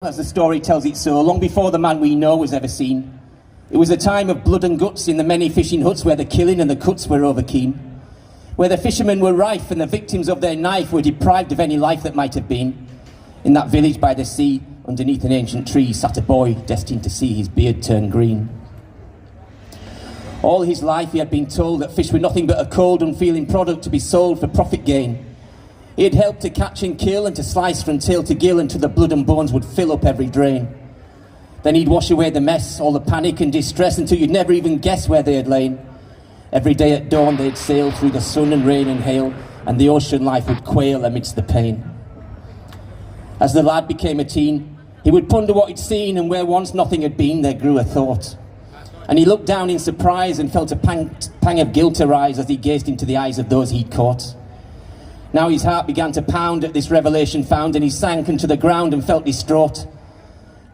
As the story tells it so, long before the man we know was ever seen. It was a time of blood and guts in the many fishing huts where the killing and the cuts were overkeen. Where the fishermen were rife and the victims of their knife were deprived of any life that might have been. In that village by the sea, underneath an ancient tree, sat a boy destined to see his beard turn green. All his life he had been told that fish were nothing but a cold, unfeeling product to be sold for profit gain. He had helped to catch and kill and to slice from tail to gill until the blood and bones would fill up every drain. Then he'd wash away the mess, all the panic and distress until you'd never even guess where they had lain. Every day at dawn they'd sail through the sun and rain and hail, and the ocean life would quail amidst the pain. As the lad became a teen, he would ponder what he'd seen, and where once nothing had been, there grew a thought. And he looked down in surprise and felt a pang of guilt arise as he gazed into the eyes of those he'd caught. Now his heart began to pound at this revelation found, and he sank into the ground and felt distraught.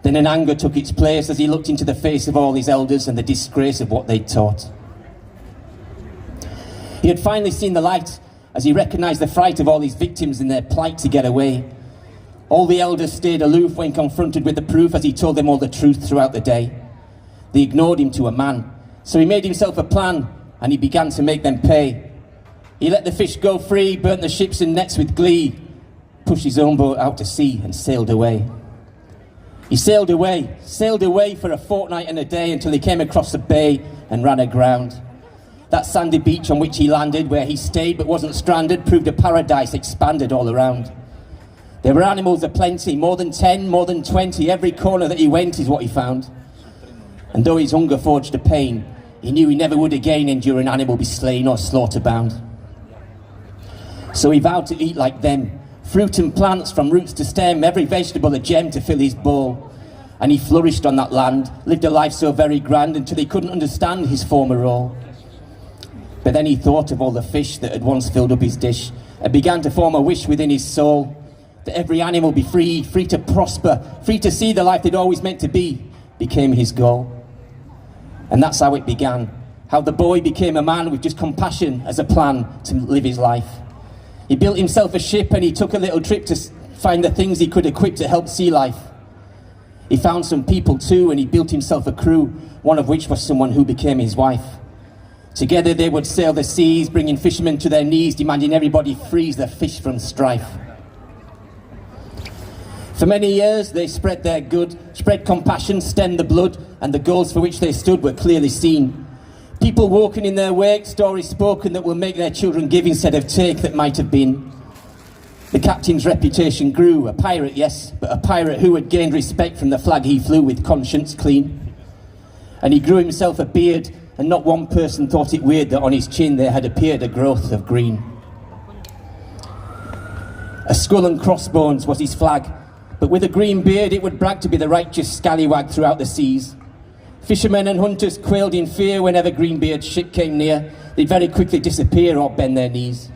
Then an anger took its place as he looked into the face of all his elders and the disgrace of what they'd taught. He had finally seen the light as he recognised the fright of all his victims in their plight to get away. All the elders stayed aloof when confronted with the proof as he told them all the truth throughout the day. They ignored him to a man, so he made himself a plan and he began to make them pay. He let the fish go free, burnt the ships and nets with glee, pushed his own boat out to sea and sailed away. He sailed away for a fortnight and a day until he came across a bay and ran aground. That sandy beach on which he landed, where he stayed but wasn't stranded, proved a paradise expanded all around. There were animals aplenty, more than 10, more than 20, every corner that he went is what he found. And though his hunger forged a pain, he knew he never would again endure an animal be slain or slaughter bound. So he vowed to eat like them, fruit and plants from roots to stem, every vegetable a gem to fill his bowl. And he flourished on that land, lived a life so very grand until he couldn't understand his former role. But then he thought of all the fish that had once filled up his dish and began to form a wish within his soul that every animal be free, free to prosper, free to see the life they'd always meant to be, became his goal. And that's how it began, how the boy became a man with just compassion as a plan to live his life. He built himself a ship and he took a little trip to find the things he could equip to help sea life. He found some people too and he built himself a crew, one of which was someone who became his wife. Together they would sail the seas, bringing fishermen to their knees, demanding everybody frees their fish from strife. For many years they spread their good, spread compassion, stemmed the blood, and the goals for which they stood were clearly seen. People walking in their wake, stories spoken that will make their children give instead of take that might have been. The captain's reputation grew, a pirate, yes, but a pirate who had gained respect from the flag he flew with conscience clean. And he grew himself a beard, and not one person thought it weird that on his chin there had appeared a growth of green. A skull and crossbones was his flag, but with a green beard it would brag to be the righteous scallywag throughout the seas. Fishermen and hunters quailed in fear whenever Greenbeard's ship came near. They'd very quickly disappear or bend their knees.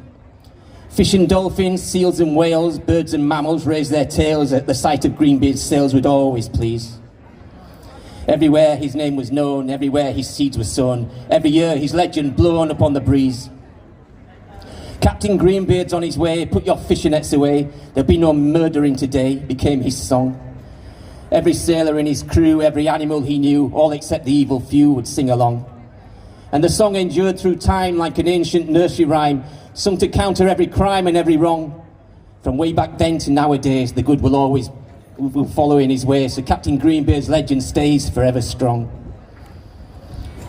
Fish and dolphins, seals and whales, birds and mammals raised their tails at the sight of Greenbeard's sails would always please. Everywhere his name was known, everywhere his seeds were sown, every year his legend blown upon the breeze. Captain Greenbeard's on his way, put your fishing nets away, there'll be no murdering today, became his song. Every sailor in his crew, every animal he knew, all except the evil few would sing along. And the song endured through time like an ancient nursery rhyme, sung to counter every crime and every wrong. From way back then to nowadays, the good will follow in his way, so Captain Greenbeard's legend stays forever strong.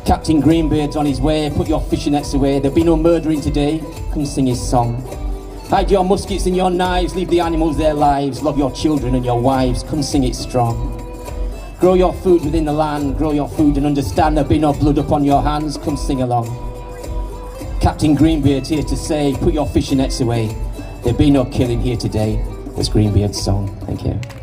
Captain Greenbeard's on his way, put your fishing nets away, there'll be no murdering today, come sing his song. Hide your muskets and your knives, leave the animals their lives, love your children and your wives, come sing it strong. Grow your food within the land, grow your food and understand there'll be no blood upon your hands, come sing along. Captain Greenbeard's here to say, put your fishing nets away, there'll be no killing here today, was Greenbeard's song. Thank you.